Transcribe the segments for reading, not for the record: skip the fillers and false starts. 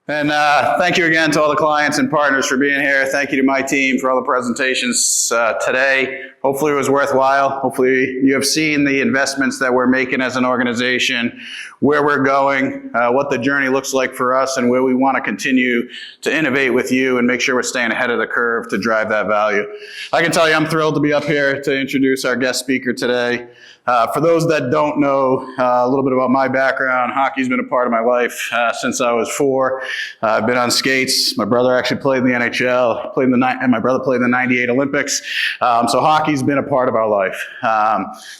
And thank you again to all the clients and partners for being here. Thank you to my team for all the presentations today. Hopefully it was worthwhile. Hopefully you have seen the investments that we're making as an organization, where we're going, what the journey looks like for us, and where we want to continue to innovate with you and make sure we're staying ahead of the curve to drive that value. I can tell you I'm thrilled to be up here to introduce our guest speaker today. For those that don't know a little bit about my background, hockey's been a part of my life since I was 4. I've been on skates. My brother actually played in the NHL, and my brother played in the '98 Olympics. So hockey's been a part of our life.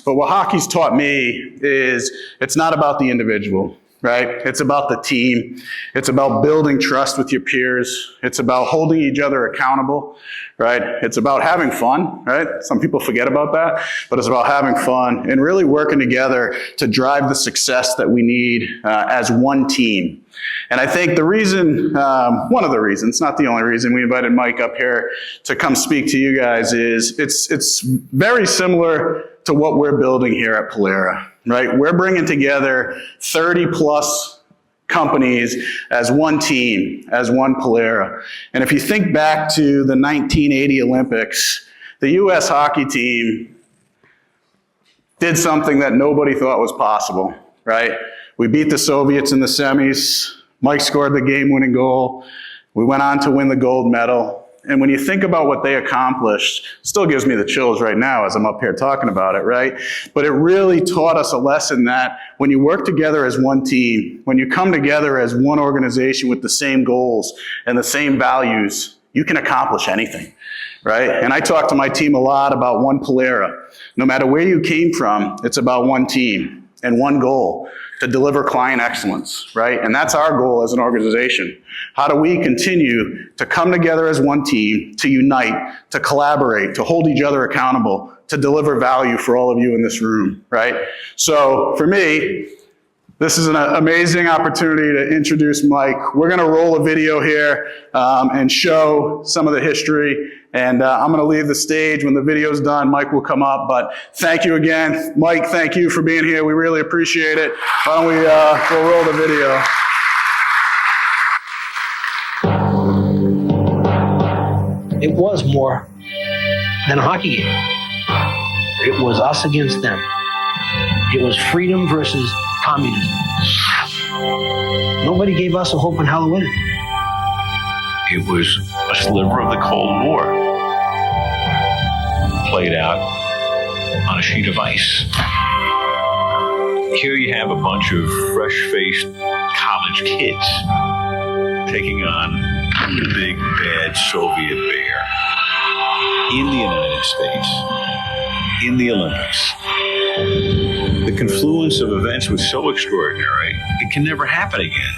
But what hockey's taught me is it's not about the individual, right? It's about the team. It's about building trust with your peers. It's about holding each other accountable, right? It's about having fun, right? Some people forget about that, but it's about having fun and really working together to drive the success that we need as one team. And I think the reason, one of the reasons, not the only reason we invited Mike up here to come speak to you guys is it's very similar to what we're building here at Polera, right? We're bringing together 30 plus companies as one team, as one Polera. And if you think back to the 1980 Olympics, the U.S. hockey team did something that nobody thought was possible, right? We beat the Soviets in the semis. Mike scored the game-winning goal. We went on to win the gold medal. And when you think about what they accomplished, still gives me the chills right now as I'm up here talking about it, right? But it really taught us a lesson that when you work together as one team, when you come together as one organization with the same goals and the same values, you can accomplish anything, right? And I talk to my team a lot about one Polera. No matter where you came from, it's about one team and one goal: to deliver client excellence, right? And that's our goal as an organization. How do we continue to come together as one team, to unite, to collaborate, to hold each other accountable, to deliver value for all of you in this room, right? So for me, this is an amazing opportunity to introduce Mike. We're gonna roll a video here and show some of the history. And I'm gonna leave the stage. When the video's done, Mike will come up. But thank you again. Mike, thank you for being here. We really appreciate it. Why don't we we'll roll the video. It was more than a hockey game. It was us against them. It was freedom versus communism. Nobody gave us a hope in hell of winning. It was a sliver of the Cold War played out on a sheet of ice. Here you have a bunch of fresh-faced college kids taking on the big bad Soviet bear in the United States, in the Olympics. The confluence of events was so extraordinary, it can never happen again.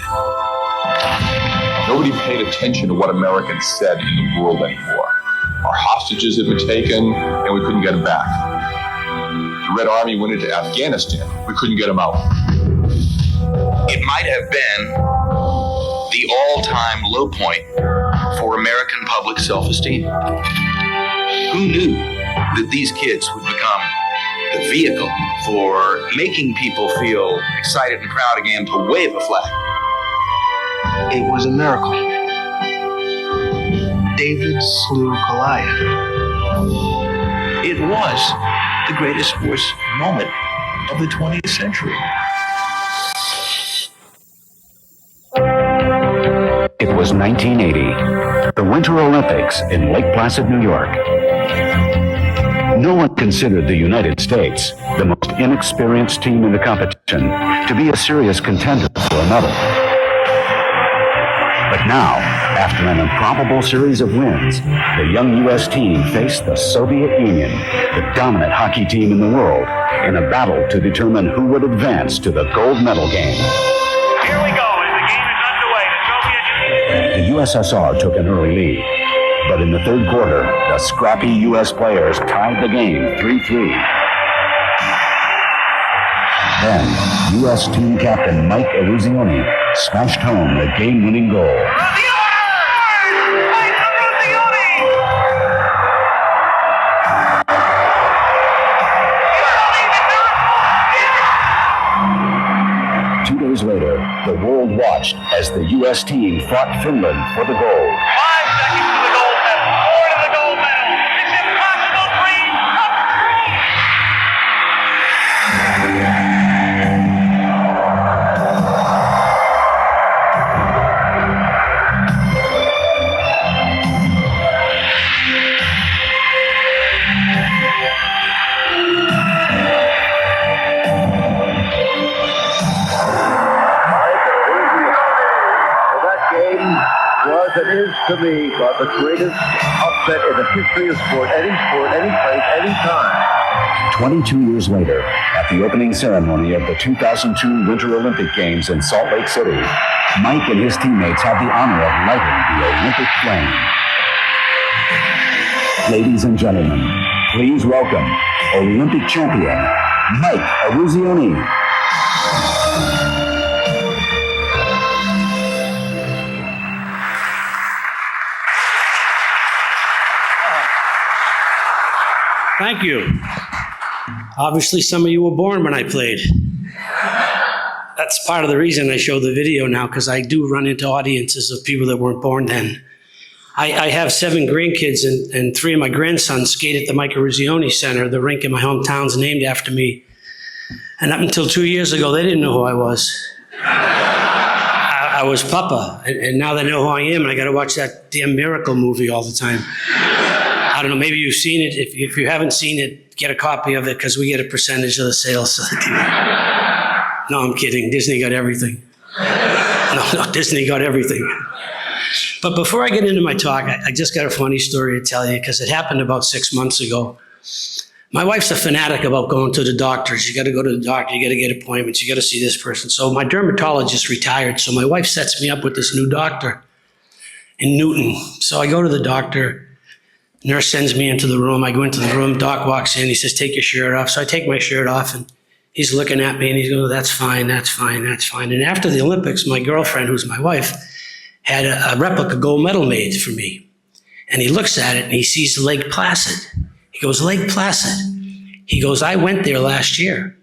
Nobody paid attention to what Americans said in the world anymore. Our hostages had been taken, and we couldn't get them back. The Red Army went into Afghanistan. We couldn't get them out. It might have been the all-time low point for American public self-esteem. Who knew that these kids would become the vehicle for making people feel excited and proud again to wave a flag? It was a miracle. David slew Goliath. It was the greatest sports moment of the 20th century. It was 1980, the Winter Olympics in Lake Placid, New York. No one considered the United States, the most inexperienced team in the competition, to be a serious contender for a medal. But now, after an improbable series of wins, the young U.S. team faced the Soviet Union, the dominant hockey team in the world, in a battle to determine who would advance to the gold medal game. Here we go, as the game is underway. The Soviet The USSR took an early lead, but in the third quarter, the scrappy U.S. players tied the game 3-3. Then, U.S. team captain Mike Eruzione smashed home the game-winning goal. Mike Eruzione! 2 days later, The world watched as the U.S. team fought Finland for the gold. 5 seconds to the gold medal. 4 to the gold medal. This impossible dream come true. Was and is to me the greatest upset in the history of sport, any place, any time. 22 years later, at the opening ceremony of the 2002 Winter Olympic Games in Salt Lake City, Mike and his teammates had the honor of lighting the Olympic flame. Ladies and gentlemen, please welcome Olympic champion Mike Eruzione. Thank you. Obviously, some of you were born when I played. That's part of the reason I show the video now, because I do run into audiences of people that weren't born then. I have 7 grandkids, and 3 of my grandsons skate at the Mike Eruzione Center. The rink in my hometown's named after me. And up until 2 years ago, they didn't know who I was. I was Papa, and now they know who I am, and I got to watch that damn Miracle movie all the time. I don't know, maybe you've seen it. If you haven't seen it, get a copy of it, because we get a percentage of the sales. No, I'm kidding. Disney got everything. No, Disney got everything. But before I get into my talk, I just got a funny story to tell you, because it happened about 6 months ago. My wife's a fanatic about going to the doctors. You got to go to the doctor. You got to get appointments. You got to see this person. So my dermatologist retired. So my wife sets me up with this new doctor in Newton. So I go to the doctor. Nurse sends me into the room. I go into the room. Doc walks in. He says, take your shirt off. So I take my shirt off, and he's looking at me, and he's going, that's fine, that's fine, that's fine. And after the Olympics, my girlfriend, who's my wife, had a replica gold medal made for me. And he looks at it, and he sees Lake Placid. He goes, Lake Placid. He goes, I went there last year.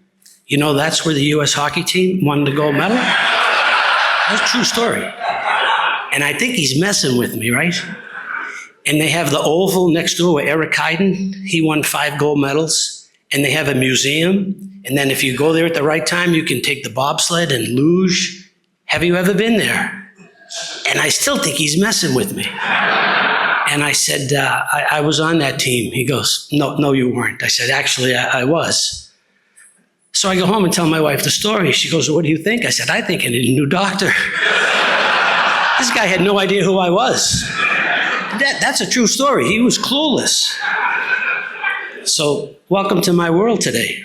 You know, that's where the U.S. hockey team won the gold medal? That's a true story. And I think he's messing with me, right? And they have the oval next door where Eric Heiden, he won 5 gold medals. And they have a museum. And then if you go there at the right time, you can take the bobsled and luge. Have you ever been there? And I still think he's messing with me. And I said, I was on that team. He goes, no, you weren't. I said, actually, I was. So I go home and tell my wife the story. She goes, what do you think? I said, I think I need a new doctor. This guy had no idea who I was. That's a true story. He was clueless. So welcome to my world today.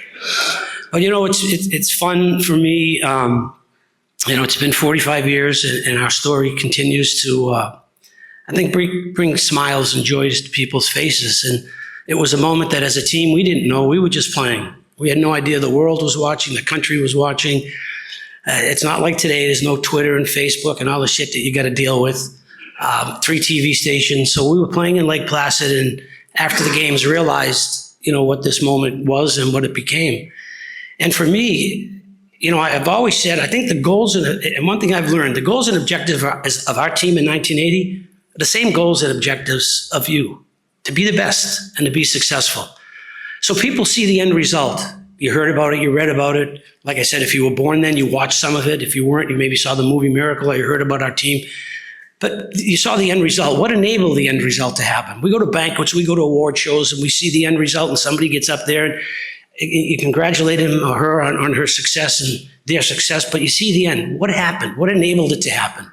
But you know, it's fun for me. It's been 45 years, and our story continues to, I think, bring smiles and joys to people's faces. And it was a moment that as a team, we didn't know. We were just playing. We had no idea the world was watching, the country was watching. It's not like today. There's no Twitter and Facebook and all the shit that you got to deal with. 3 TV stations. So we were playing in Lake Placid, and after the games realized, what this moment was and what it became. And for me, I've always said, I think the goals, and one thing I've learned, the goals and objectives of our team in 1980 are the same goals and objectives of you, to be the best and to be successful. So people see the end result. You heard about it, you read about it. Like I said, if you were born then, you watched some of it. If you weren't, you maybe saw the movie Miracle, or you heard about our team. But you saw the end result. What enabled the end result to happen? We go to banquets, we go to award shows, and we see the end result, and somebody gets up there and you congratulate him or her on her success and their success, but you see the end. What happened? What enabled it to happen?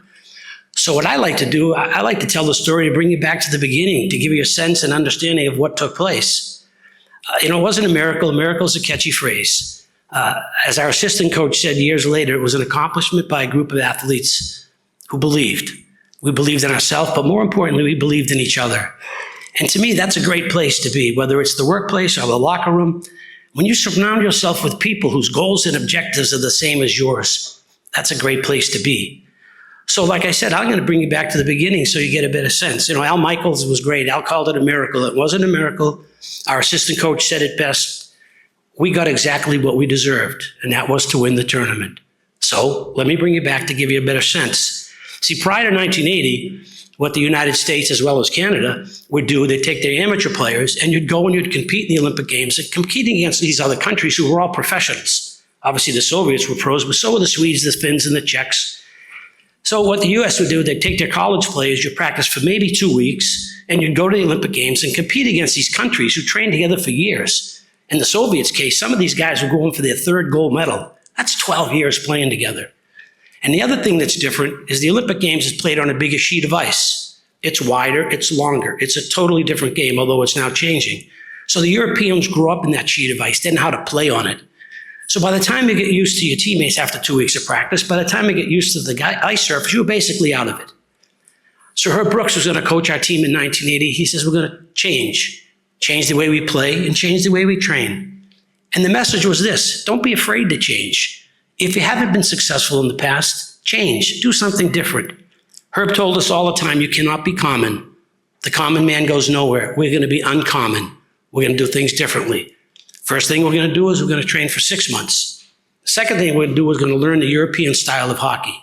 So what I like to do, I like to tell the story to bring you back to the beginning, to give you a sense and understanding of what took place. It wasn't a miracle. A miracle is a catchy phrase. As our assistant coach said years later, it was an accomplishment by a group of athletes who believed. We believed in ourselves, but more importantly, we believed in each other. And to me, that's a great place to be, whether it's the workplace or the locker room. When you surround yourself with people whose goals and objectives are the same as yours, that's a great place to be. So like I said, I'm going to bring you back to the beginning so you get a better sense. Al Michaels was great. Al called it a miracle. It wasn't a miracle. Our assistant coach said it best. We got exactly what we deserved, and that was to win the tournament. So let me bring you back to give you a better sense. See, prior to 1980, what the United States as well as Canada would do, they'd take their amateur players and you'd go and you'd compete in the Olympic Games and competing against these other countries who were all professionals. Obviously, the Soviets were pros, but so were the Swedes, the Finns, and the Czechs. So what the U.S. would do, they'd take their college players, you'd practice for maybe 2 weeks, and you'd go to the Olympic Games and compete against these countries who trained together for years. In the Soviets' case, some of these guys were going for their third gold medal. That's 12 years playing together. And the other thing that's different is the Olympic Games is played on a bigger sheet of ice. It's wider, it's longer. It's a totally different game, although it's now changing. So the Europeans grew up in that sheet of ice, didn't know how to play on it. So by the time you get used to your teammates after 2 weeks of practice, by the time you get used to the ice surface, you're basically out of it. So Herb Brooks was going to coach our team in 1980. He says, we're going to change the way we play and change the way we train. And the message was this: don't be afraid to change. If you haven't been successful in the past, change, do something different. Herb told us all the time, you cannot be common. The common man goes nowhere. We're going to be uncommon. We're going to do things differently. First thing we're going to do is we're going to train for 6 months. The second thing we're going to do is going to learn the European style of hockey.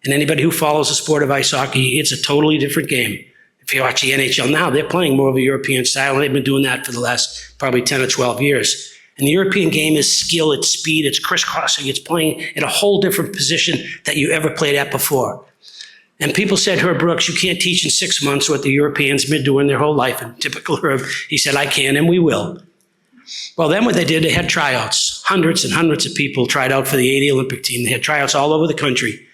And anybody who follows the sport of ice hockey, it's a totally different game. If you watch the NHL now, they're playing more of a European style, and they've been doing that for the last probably 10 or 12 years. And the European game is skill, it's speed, it's crisscrossing, it's playing at a whole different position that you ever played at before. And people said, Herb Brooks, you can't teach in 6 months what the Europeans have been doing their whole life. And typical Herb, he said, I can and we will. Well, then what they did, they had tryouts. Hundreds and hundreds of people tried out for the 80 Olympic team. They had tryouts all over the country.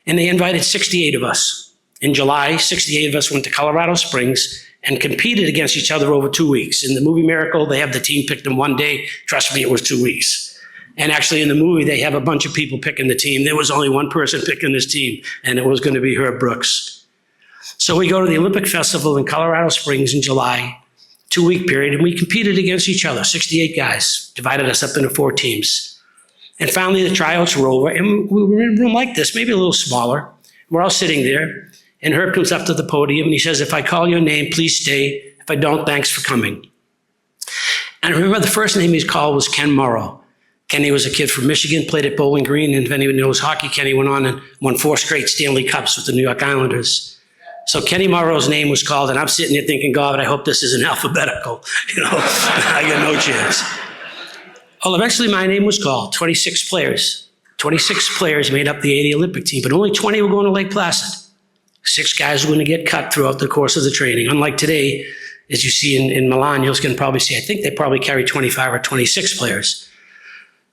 And they invited 68 of us. In July, 68 of us went to Colorado Springs and competed against each other over 2 weeks. In the movie Miracle, they have the team picked in one day. Trust me, it was 2 weeks. And actually in the movie, they have a bunch of people picking the team. There was only one person picking this team, and it was going to be Herb Brooks. So we go to the Olympic Festival in Colorado Springs in July, 2-week period, and we competed against each other, 68 guys, divided us up into 4 teams. And finally, the tryouts were over, and we were in a room like this, maybe a little smaller. We're all sitting there, and Herb comes up to the podium, and he says, if I call your name, please stay. If I don't, thanks for coming. And I remember the first name he called was Ken Morrow. Kenny was a kid from Michigan, played at Bowling Green, and if anyone knows hockey, Kenny went on and won 4 straight Stanley Cups with the New York Islanders. So Kenny Morrow's name was called, and I'm sitting there thinking, God, I hope this isn't alphabetical. I got no chance. Well, eventually my name was called, 26 players. 26 players made up the 80 Olympic team, but only 20 were going to Lake Placid. 6 guys were going to get cut throughout the course of the training. Unlike today, as you see in Milan, you can probably see, I think they probably carry 25 or 26 players.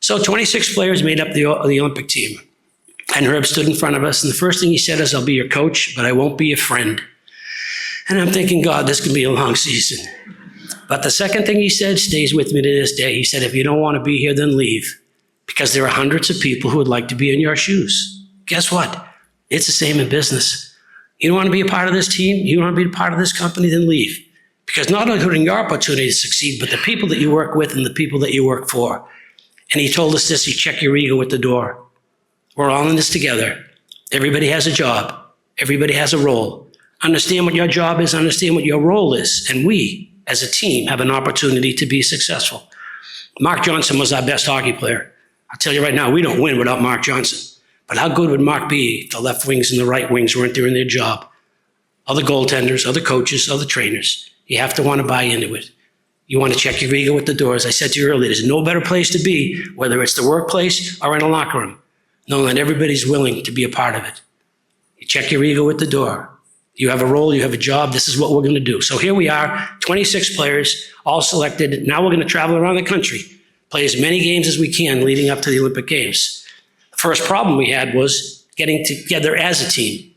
So 26 players made up the Olympic team. And Herb stood in front of us, and the first thing he said is, I'll be your coach, but I won't be your friend. And I'm thinking, God, this could be a long season. But the second thing he said stays with me to this day. He said, if you don't want to be here, then leave. Because there are hundreds of people who would like to be in your shoes. Guess what? It's the same in business. You don't want to be a part of this team? You don't want to be a part of this company? Then leave. Because not only your opportunity to succeed, but the people that you work with and the people that you work for. And he told us this, you check your ego at the door. We're all in this together. Everybody has a job. Everybody has a role. Understand what your job is, understand what your role is. And we, as a team, have an opportunity to be successful. Mark Johnson was our best hockey player. I'll tell you right now, we don't win without Mark Johnson. But how good would Mark be if the left wings and the right wings weren't doing their job? Other goaltenders, other coaches, other trainers. You have to want to buy into it. You want to check your ego at the door. As I said to you earlier, there's no better place to be, whether it's the workplace or in a locker room, knowing that everybody's willing to be a part of it. You check your ego at the door. You have a role, you have a job, this is what we're going to do. So here we are, 26 players, all selected. Now we're going to travel around the country, play as many games as we can leading up to the Olympic Games. The first problem we had was getting together as a team.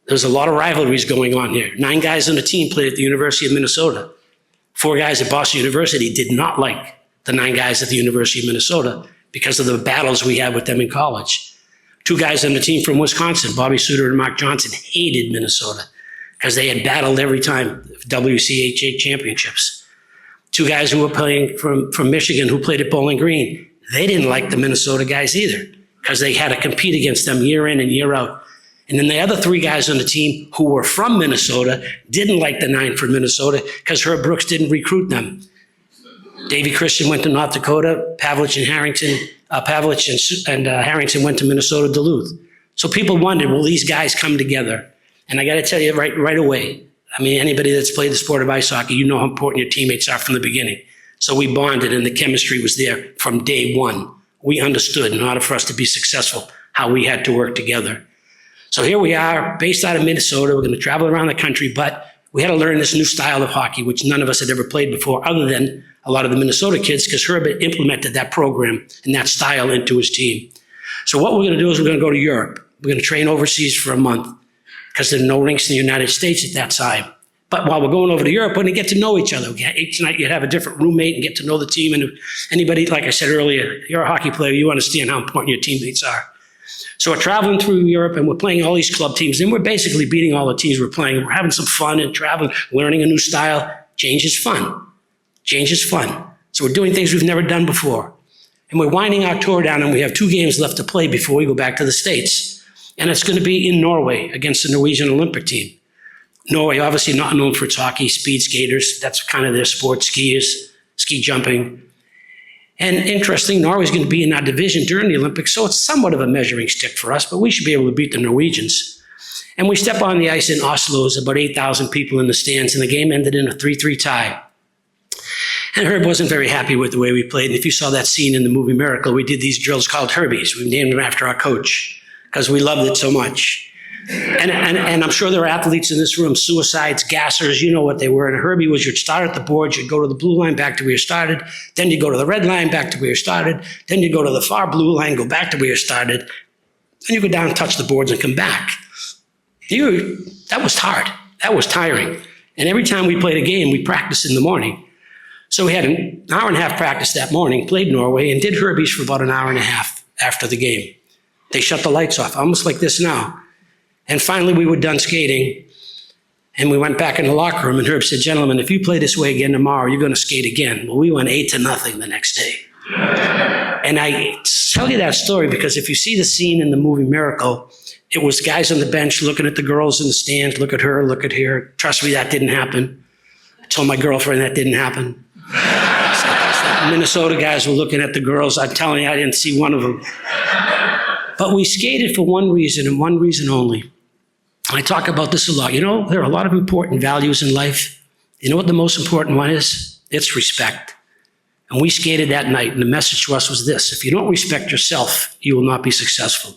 There's a lot of rivalries going on here. 9 guys on the team played at the University of Minnesota. 4 guys at Boston University did not like the 9 guys at the University of Minnesota because of the battles we had with them in college. 2 guys on the team from Wisconsin, Bobby Suter and Mark Johnson, hated Minnesota because they had battled every time WCHA championships. 2 guys who were playing from Michigan who played at Bowling Green, they didn't like the Minnesota guys either because they had to compete against them year in and year out. And then the other 3 guys on the team who were from Minnesota didn't like the 9 from Minnesota because Herb Brooks didn't recruit them. Davy Christian went to North Dakota. Pavlich and Harrington went to Minnesota, Duluth. So people wondered, will these guys come together? And I got to tell you right away, I mean, anybody that's played the sport of ice hockey, you know how important your teammates are from the beginning. So we bonded, and the chemistry was there from day one. We understood, in order for us to be successful, how we had to work together. So here we are, based out of Minnesota. We're going to travel around the country, but we had to learn this new style of hockey, which none of us had ever played before, other than a lot of the Minnesota kids, because Herb had implemented that program and that style into his team. So what we're going to do is we're going to go to Europe. We're going to train overseas for a month, because there are no rinks in the United States at that time. But while we're going over to Europe, we're going to get to know each other. Each night you'd have a different roommate and get to know the team. And if anybody, like I said earlier, you're a hockey player, you understand how important your teammates are. So we're traveling through Europe, and we're playing all these club teams, and we're basically beating all the teams we're playing. We're having some fun and traveling, learning a new style. Change is fun. Change is fun. So we're doing things we've never done before. And we're winding our tour down, and we have 2 games left to play before we go back to the States. And it's going to be in Norway against the Norwegian Olympic team. Norway, obviously not known for its hockey, speed skaters. That's kind of their sport, skiers, ski jumping. And interesting, Norway's going to be in our division during the Olympics, so it's somewhat of a measuring stick for us, but we should be able to beat the Norwegians. And we step on the ice in Oslo. There's about 8,000 people in the stands, and the game ended in a 3-3 tie. And Herb wasn't very happy with the way we played. And if you saw that scene in the movie Miracle, we did these drills called Herbies. We named them after our coach because we loved it so much. And I'm sure there are athletes in this room, suicides, gassers, you know what they were. And a Herbie was you'd start at the boards, you'd go to the blue line, back to where you started. Then you go to the red line, back to where you started. Then you go to the far blue line, go back to where you started. Then you go down and touch the boards and come back. That was hard. That was tiring. And every time we played a game, we practiced in the morning. So we had an hour and a half practice that morning, played Norway, and did Herbies for about an hour and a half after the game. They shut the lights off, almost like this now. And finally, we were done skating, and we went back in the locker room, and Herb said, gentlemen, if you play this way again tomorrow, you're going to skate again. Well, we went 8-0 the next day. And I tell you that story because if you see the scene in the movie Miracle, it was guys on the bench looking at the girls in the stands, look at her, look at here. Trust me, that didn't happen. I told my girlfriend that didn't happen. Minnesota guys were looking at the girls. I'm telling you, I didn't see one of them. But we skated for one reason and one reason only. I talk about this a lot. You know, there are a lot of important values in life. You know what the most important one is? It's respect. And we skated that night, and the message to us was this: if you don't respect yourself, you will not be successful.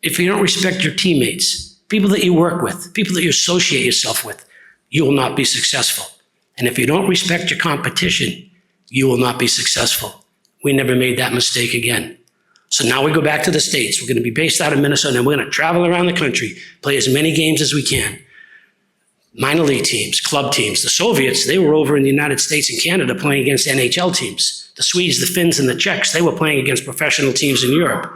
If you don't respect your teammates, people that you work with, people that you associate yourself with, you will not be successful. And if you don't respect your competition, you will not be successful. We never made that mistake again. So now we go back to the States. We're going to be based out of Minnesota, and we're going to travel around the country, play as many games as we can. Minor league teams, club teams. The Soviets, they were over in the United States and Canada playing against NHL teams. The Swedes, the Finns, and the Czechs, they were playing against professional teams in Europe.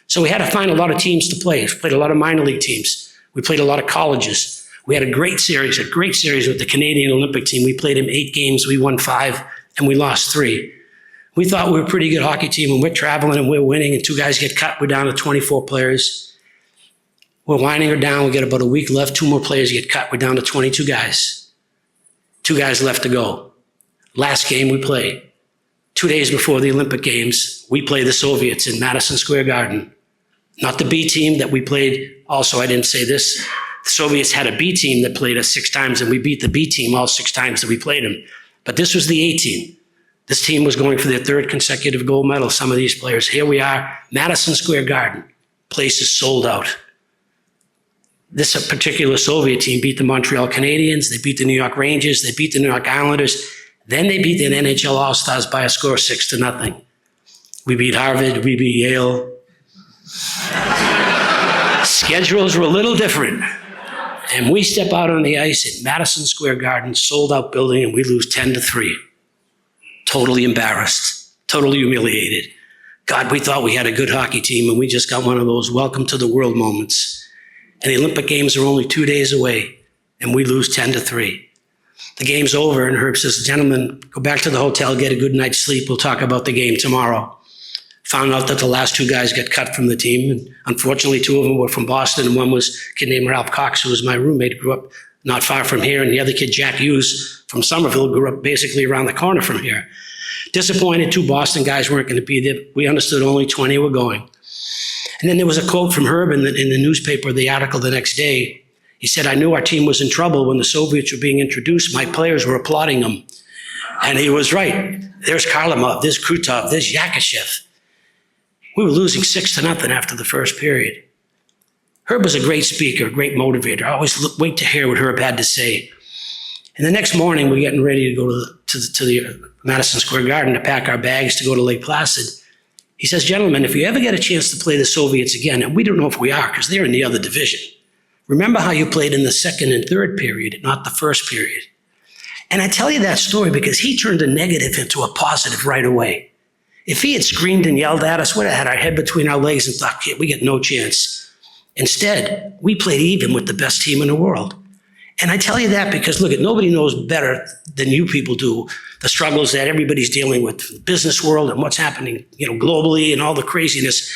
So we had to find a lot of teams to play. We played a lot of minor league teams. We played a lot of colleges. We had a great series with the Canadian Olympic team. We played them 8 games. We won 5, and we lost 3. We thought we were a pretty good hockey team, and we're traveling and we're winning, and 2 guys get cut. We're down to 24 players. We're winding her down. We got about a week left. 2 more players get cut. We're down to 22 guys. 2 guys left to go. Last game we played. 2 days before the Olympic Games, we play the Soviets in Madison Square Garden. Not the B team that we played. Also, I didn't say this. The Soviets had a B team that played us 6 times, and we beat the B team all 6 times that we played them. But this was the A team. This team was going for their 3rd consecutive gold medal, some of these players. Here we are, Madison Square Garden. Place is sold out. This particular Soviet team beat the Montreal Canadiens, they beat the New York Rangers, they beat the New York Islanders, then they beat the NHL All-Stars by a score of 6-0. We beat Harvard, we beat Yale. Schedules were a little different. And we step out on the ice at Madison Square Garden, sold out building, and we lose 10-3. Totally embarrassed, totally humiliated. God, we thought we had a good hockey team, and we just got one of those welcome to the world moments. And the Olympic Games are only 2 days away, and we lose 10-3. The game's over, and Herb says, gentlemen, go back to the hotel, get a good night's sleep. We'll talk about the game tomorrow. Found out that the last 2 guys got cut from the team, and unfortunately 2 of them were from Boston, and one was a kid named Ralph Cox, who was my roommate, grew up not far from here, and the other kid, Jack Hughes, from Somerville, grew up basically around the corner from here. Disappointed 2 Boston guys weren't going to be there. We understood only 20 were going. And then there was a quote from Herb in the newspaper, the article the next day. He said, I knew our team was in trouble when the Soviets were being introduced. My players were applauding them. And he was right. There's Karlamov, there's Krutov, there's Yakashev. We were losing 6-0 after the first period. Herb was a great speaker, a great motivator. I always wait to hear what Herb had to say. And the next morning, we're getting ready to go to the Madison Square Garden to pack our bags to go to Lake Placid. He says, gentlemen, if you ever get a chance to play the Soviets again, and we don't know if we are because they're in the other division, remember how you played in the second and third period, not the first period. And I tell you that story because he turned a negative into a positive right away. If he had screamed and yelled at us, we'd have had our head between our legs and thought, we get no chance. Instead, we played even with the best team in the world. And I tell you that because, look, nobody knows better than you people do the struggles that everybody's dealing with in the business world and what's happening, globally and all the craziness.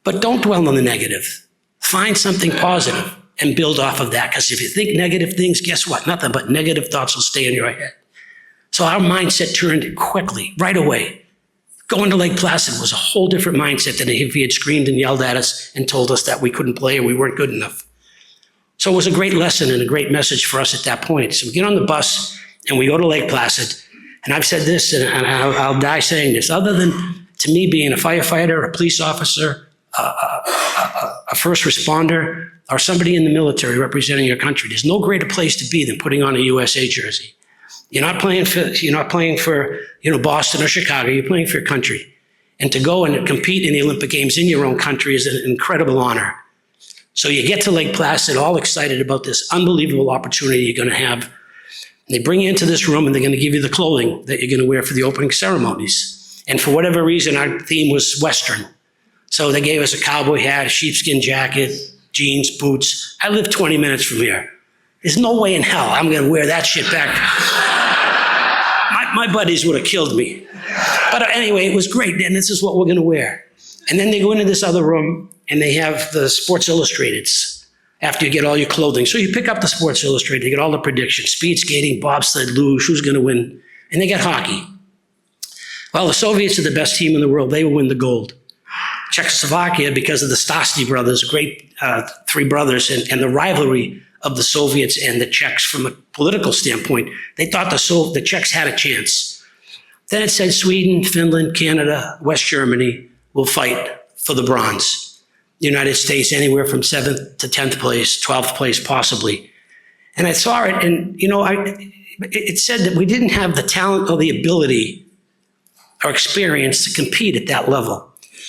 But don't dwell on the negative. Find something positive and build off of that. Because if you think negative things, guess what? Nothing but negative thoughts will stay in your head. So our mindset turned quickly, right away. Going to Lake Placid was a whole different mindset than if he had screamed and yelled at us and told us that we couldn't play or we weren't good enough. So it was a great lesson and a great message for us at that point. So we get on the bus and we go to Lake Placid. And I've said this, and I'll die saying this, other than to me being a firefighter, a police officer, a first responder, or somebody in the military representing your country, there's no greater place to be than putting on a USA jersey. You're not playing for Boston or Chicago. You're playing for your country. And to go and compete in the Olympic Games in your own country is an incredible honor. So you get to Lake Placid, all excited about this unbelievable opportunity you're going to have. And they bring you into this room and they're going to give you the clothing that you're going to wear for the opening ceremonies. And for whatever reason, our theme was Western. So they gave us a cowboy hat, a sheepskin jacket, jeans, boots. I live 20 minutes from here. There's no way in hell I'm going to wear that shit back. My buddies would have killed me. But anyway, it was great. And this is what we're going to wear. And then they go into this other room and they have the Sports Illustrateds after you get all your clothing. So you pick up the Sports Illustrated, you get all the predictions, speed skating, bobsled, luge, who's going to win. And they get hockey. Well, the Soviets are the best team in the world. They will win the gold. Czechoslovakia, because of the Stasny brothers, great 3 brothers, and the rivalry of the Soviets and the Czechs from a political standpoint, they thought the Czechs had a chance. Then it said Sweden, Finland, Canada, West Germany will fight for the bronze. The United States anywhere from 7th to 10th place, 12th place possibly. And I saw it and, it said that we didn't have the talent or the ability or experience to compete at that level.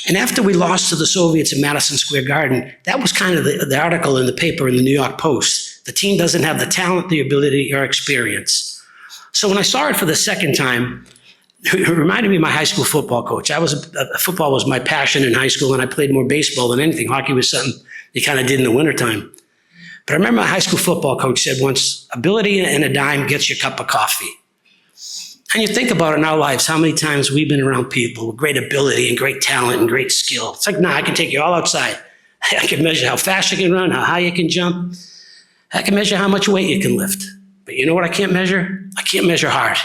And after we lost to the Soviets in Madison Square Garden, that was kind of the article in the paper in the New York Post. The team doesn't have the talent, the ability, or experience. So when I saw it for the second time, it reminded me of my high school football coach. Football was my passion in high school, and I played more baseball than anything. Hockey was something you kind of did in the wintertime. But I remember my high school football coach said once, ability and a dime gets you a cup of coffee. And you think about it in our lives, how many times we've been around people with great ability and great talent and great skill. It's like, I can take you all outside. I can measure how fast you can run, how high you can jump. I can measure how much weight you can lift. But you know what I can't measure? I can't measure heart.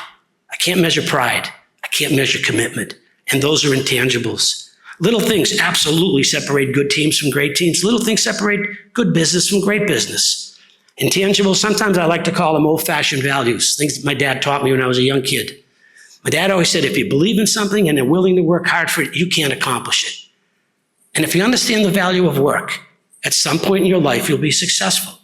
I can't measure pride. I can't measure commitment. And those are intangibles. Little things absolutely separate good teams from great teams. Little things separate good business from great business. Intangibles, sometimes I like to call them old-fashioned values, things that my dad taught me when I was a young kid. My dad always said, if you believe in something and are willing to work hard for it, you can't accomplish it. And if you understand the value of work, at some point in your life, you'll be successful.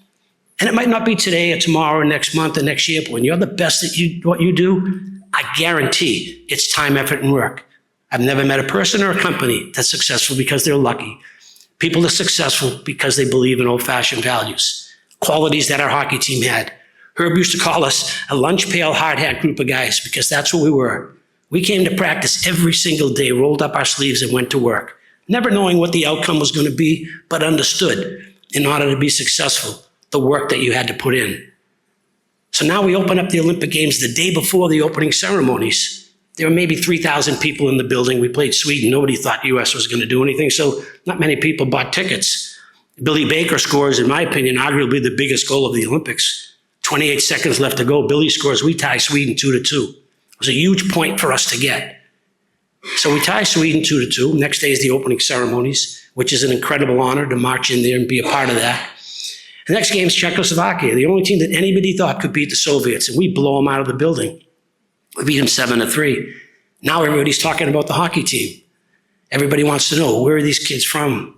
And it might not be today or tomorrow or next month or next year, but when you're the best at what you do, I guarantee it's time, effort, and work. I've never met a person or a company that's successful because they're lucky. People are successful because they believe in old-fashioned values. Qualities that our hockey team had. Herb used to call us a lunch pail hard hat group of guys because that's what we were. We came to practice every single day, rolled up our sleeves and went to work, never knowing what the outcome was going to be, but understood in order to be successful, the work that you had to put in. So now we open up the Olympic Games the day before the opening ceremonies. There were maybe 3,000 people in the building. We played Sweden. Nobody thought the U.S. was going to do anything, so not many people bought tickets. Billy Baker scores, in my opinion, arguably the biggest goal of the Olympics. 28 seconds left to go. Billy scores. We tie Sweden 2-2. was a huge point for us to get. So we tie Sweden 2-2. Next day is the opening ceremonies, which is an incredible honor to march in there and be a part of that. The next game is Czechoslovakia, the only team that anybody thought could beat the Soviets, and we blow them out of the building. We beat them 7-3. Now everybody's talking about the hockey team. Everybody wants to know, where are these kids from?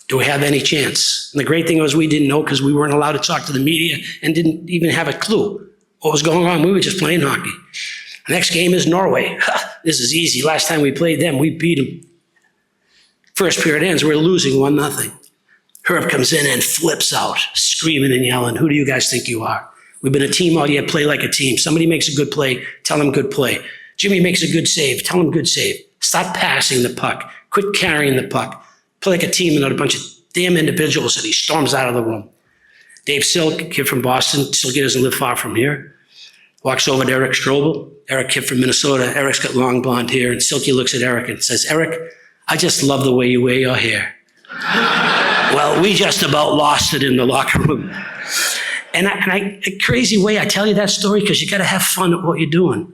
Do we have any chance? And the great thing was we didn't know because we weren't allowed to talk to the media and didn't even have a clue what was going on. We were just playing hockey. The next game is Norway. This is easy. Last time we played them, we beat them. First period ends, we're losing 1-0. Herb comes in and flips out, screaming and yelling, who do you guys think you are? We've been a team all year, play like a team. Somebody makes a good play, tell them good play. Jimmy makes a good save, tell him good save. Stop passing the puck. Quit carrying the puck. Play like a team and not a bunch of damn individuals. And he storms out of the room. Dave Silk, kid from Boston, Silky doesn't live far from here, walks over to Eric Strobel. Eric, kid from Minnesota. Eric's got long blonde hair. And Silky looks at Eric and says, Eric, I just love the way you wear your hair. Well, we just about lost it in the locker room. And a crazy way I tell you that story because you got to have fun at what you're doing.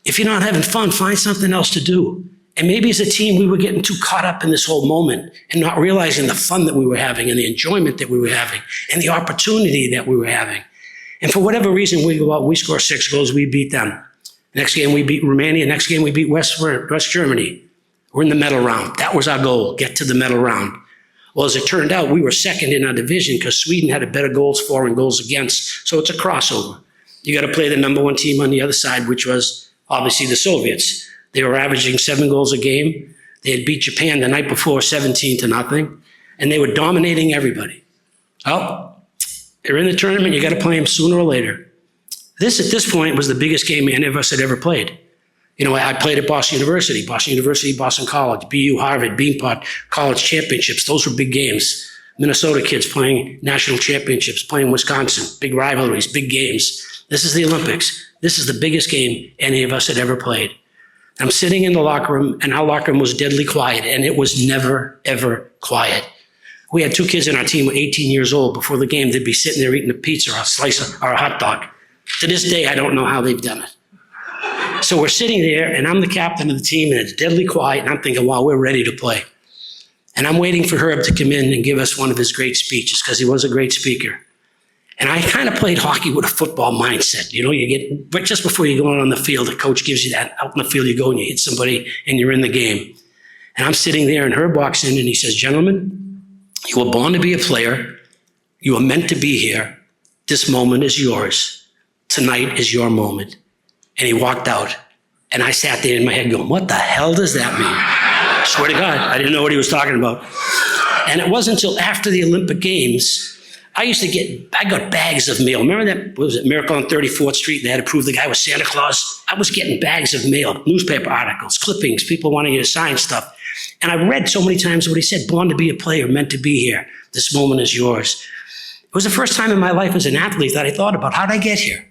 If you're not having fun, find something else to do. And maybe as a team, we were getting too caught up in this whole moment and not realizing the fun that we were having and the enjoyment that we were having and the opportunity that we were having. And for whatever reason, we go out, we score 6 goals, we beat them. Next game, we beat Romania. Next game, we beat West Germany. We're in the medal round. That was our goal, get to the medal round. Well, as it turned out, we were second in our division because Sweden had a better goals for and goals against. So it's a crossover. You got to play the number 1 team on the other side, which was obviously the Soviets. They were averaging 7 goals a game. They had beat Japan the night before 17-0, and they were dominating everybody. Well, they're in the tournament. You got to play them sooner or later. This, at this point, was the biggest game any of us had ever played. You know, I played at Boston University, Boston College, BU, Harvard, Beanpot, college championships. Those were big games. Minnesota kids playing national championships, playing Wisconsin, big rivalries, big games. This is the Olympics. This is the biggest game any of us had ever played. I'm sitting in the locker room, and our locker room was deadly quiet, and it was never, ever quiet. We had 2 kids in our team who were 18 years old. Before the game, they'd be sitting there eating a pizza or a slice of, or a hot dog. To this day, I don't know how they've done it. So we're sitting there, and I'm the captain of the team, and it's deadly quiet, and I'm thinking, wow, we're ready to play. And I'm waiting for Herb to come in and give us one of his great speeches, because he was a great speaker. And I kind of played hockey with a football mindset. You know, you get, but just before you go out on the field, the coach gives you that, out in the field you go and you hit somebody, and you're in the game. And I'm sitting there, and Herb walks in, and he says, gentlemen, you were born to be a player. You were meant to be here. This moment is yours. Tonight is your moment. And he walked out, and I sat there in my head going, what the hell does that mean? I swear to God, I didn't know what he was talking about. And it wasn't until after the Olympic Games, I got bags of mail. Remember that, what was it, Miracle on 34th Street? They had to prove the guy was Santa Claus. I was getting bags of mail, newspaper articles, clippings, people wanting you to sign stuff. And I read so many times what he said, born to be a player, meant to be here. This moment is yours. It was the first time in my life as an athlete that I thought about, how'd I get here?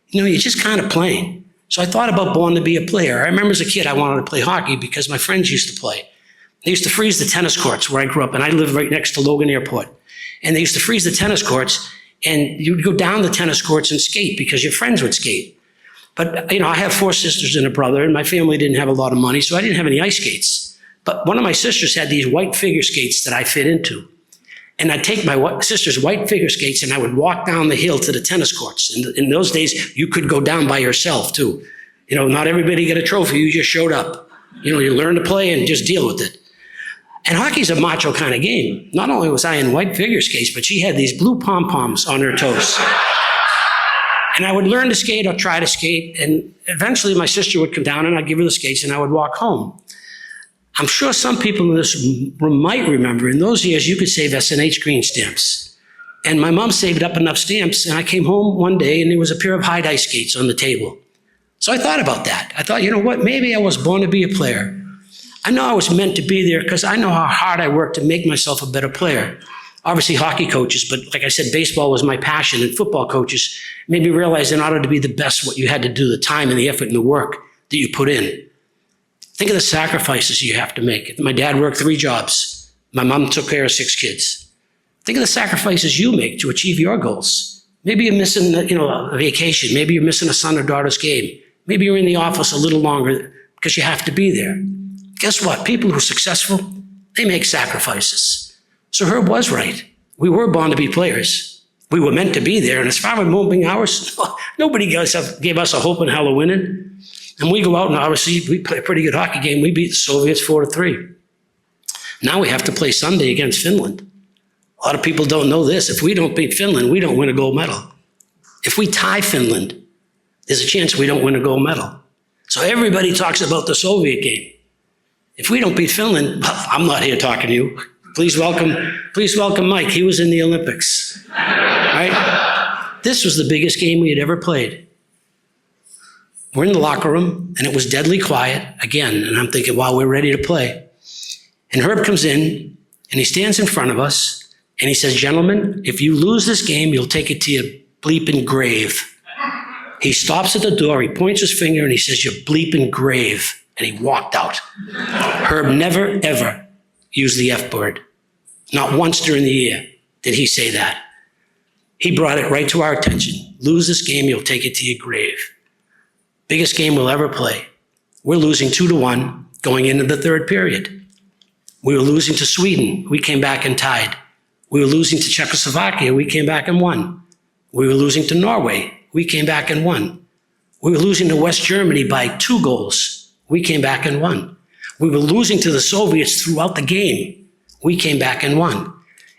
You know, you're just kind of playing. So I thought about born to be a player. I remember as a kid, I wanted to play hockey because my friends used to play. They used to freeze the tennis courts where I grew up, and I lived right next to Logan Airport. And they used to freeze the tennis courts, and you'd go down the tennis courts and skate because your friends would skate. But, you know, I have 4 sisters and a brother, and my family didn't have a lot of money, so I didn't have any ice skates. But one of my sisters had these white figure skates that I fit into. And I'd take my sister's white figure skates and I would walk down the hill to the tennis courts. And in those days, you could go down by yourself too. You know, not everybody got a trophy, you just showed up. You know, you learn to play and just deal with it. And hockey's a macho kind of game. Not only was I in white figure skates, but she had these blue pom-poms on her toes. And I would learn to skate or try to skate. And eventually my sister would come down and I'd give her the skates and I would walk home. I'm sure some people in this room might remember, in those years, you could save S&H green stamps. And my mom saved up enough stamps, and I came home one day, and there was a pair of hide ice skates on the table. So I thought about that. I thought, you know what, maybe I was born to be a player. I know I was meant to be there because I know how hard I worked to make myself a better player. Obviously, hockey coaches, but like I said, baseball was my passion, and football coaches made me realize in order to be the best, what you had to do, the time and the effort and the work that you put in. Think of the sacrifices you have to make. My dad worked 3 jobs. My mom took care of 6 kids. Think of the sacrifices you make to achieve your goals. Maybe you're missing, a vacation. Maybe you're missing a son or daughter's game. Maybe you're in the office a little longer because you have to be there. Guess what? People who are successful, they make sacrifices. So Herb was right. We were born to be players. We were meant to be there. And as far as moving hours, nobody gave us a hope in hell of winning. And we go out and obviously we play a pretty good hockey game. We beat the Soviets 4-3. Now we have to play Sunday against Finland. A lot of people don't know this. If we don't beat Finland, we don't win a gold medal. If we tie Finland, there's a chance we don't win a gold medal. So everybody talks about the Soviet game. If we don't beat Finland, well, I'm not here talking to you. Please welcome Mike. He was in the Olympics, right? This was the biggest game we had ever played. We're in the locker room, and it was deadly quiet again. And I'm thinking, wow, we're ready to play. And Herb comes in, and he stands in front of us, and he says, gentlemen, if you lose this game, you'll take it to your bleeping grave. He stops at the door, he points his finger, and he says, your bleeping grave. And he walked out. Herb never, ever used the F word. Not once during the year did he say that. He brought it right to our attention. Lose this game, you'll take it to your grave. Biggest game we'll ever play. We're losing 2-1 going into the third period. We were losing to Sweden. We came back and tied. We were losing to Czechoslovakia. We came back and won. We were losing to Norway. We came back and won. We were losing to West Germany by 2 goals. We came back and won. We were losing to the Soviets throughout the game. We came back and won.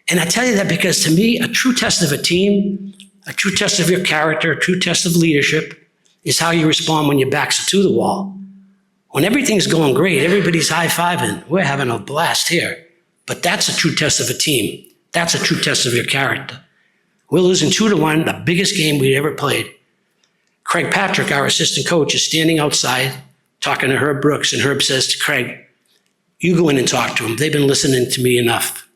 And I tell you that because to me, a true test of a team, a true test of your character, a true test of leadership is how you respond when your backs are to the wall. When everything's going great, everybody's high-fiving. We're having a blast here. But that's a true test of a team. That's a true test of your character. We're losing 2-1, the biggest game we'd ever played. Craig Patrick, our assistant coach, is standing outside talking to Herb Brooks, and Herb says to Craig, you go in and talk to them. They've been listening to me enough.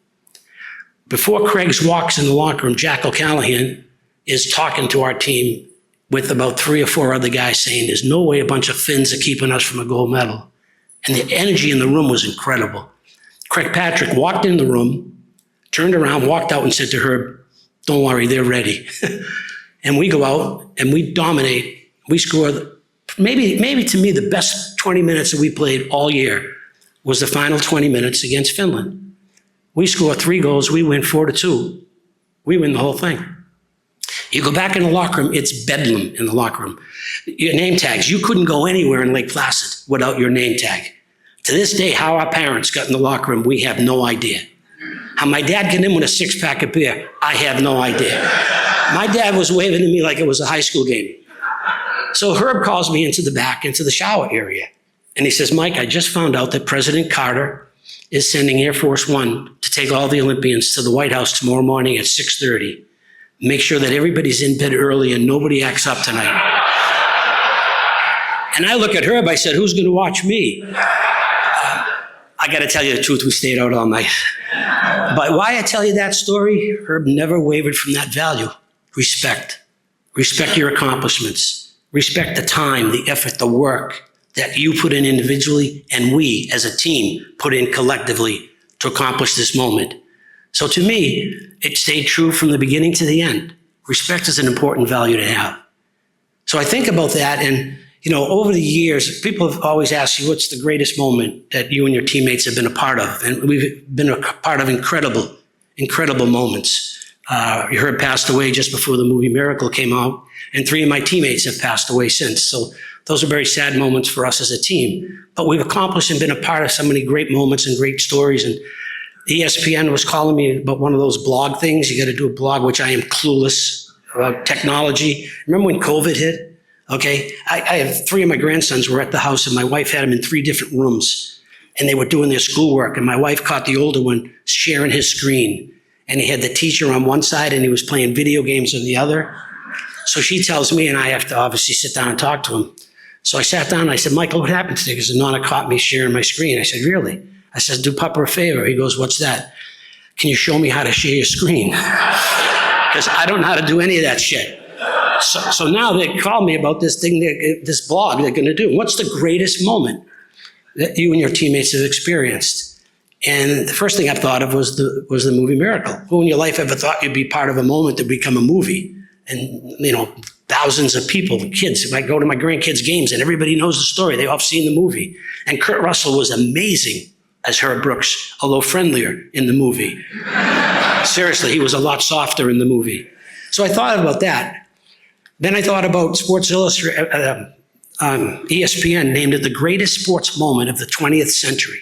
Before Craig walks in the locker room, Jack O'Callahan is talking to our team with about 3 or 4 other guys saying, there's no way a bunch of Finns are keeping us from a gold medal. And the energy in the room was incredible. Craig Patrick walked in the room, turned around, walked out and said to Herb, don't worry, they're ready. And we go out and we dominate. We score maybe to me the best 20 minutes that we played all year was the final 20 minutes against Finland. We score 3 goals, we win 4-2. We win the whole thing. You go back in the locker room, it's bedlam in the locker room. Your name tags, you couldn't go anywhere in Lake Placid without your name tag. To this day, how our parents got in the locker room, we have no idea. How my dad got in with a 6-pack of beer, I have no idea. My dad was waving at me like it was a high school game. So Herb calls me into the back, into the shower area. And he says, Mike, I just found out that President Carter is sending Air Force One to take all the Olympians to the White House tomorrow morning at 6:30. Make sure that everybody's in bed early and nobody acts up tonight. And I look at Herb, I said, who's going to watch me? I got to tell you the truth, we stayed out all night. But why I tell you that story, Herb never wavered from that value. Respect. Respect your accomplishments. Respect the time, the effort, the work that you put in individually and we as a team put in collectively to accomplish this moment. So to me, it stayed true from the beginning to the end. Respect is an important value to have. So I think about that, and over the years, people have always asked you, what's the greatest moment that you and your teammates have been a part of? And we've been a part of incredible, incredible moments. Herb passed away just before the movie Miracle came out, and 3 of my teammates have passed away since. So those are very sad moments for us as a team. But we've accomplished and been a part of so many great moments and great stories. And ESPN was calling me about one of those blog things. You got to do a blog, which I am clueless about technology. Remember when COVID hit? Okay, I have 3 of my grandsons were at the house, and my wife had them in 3 different rooms, and they were doing their schoolwork. And my wife caught the older one sharing his screen, and he had the teacher on one side, and he was playing video games on the other. So she tells me, and I have to obviously sit down and talk to him. So I sat down and I said, Michael, what happened today? Because Nana caught me sharing my screen. I said, really? I said, do Papa a favor. He goes, what's that? Can you show me how to share your screen? Because I don't know how to do any of that shit. So now they call me about this thing, this blog they're going to do. What's the greatest moment that you and your teammates have experienced? And the first thing I thought of was the movie Miracle. Who in your life ever thought you'd be part of a moment to become a movie? and, thousands of people, kids. I go to my grandkids' games and everybody knows the story. They've all seen the movie. And Kurt Russell was amazing as Herb Brooks, although friendlier in the movie. Seriously, he was a lot softer in the movie. So I thought about that. Then I thought about Sports Illustrated. ESPN named it the greatest sports moment of the 20th century.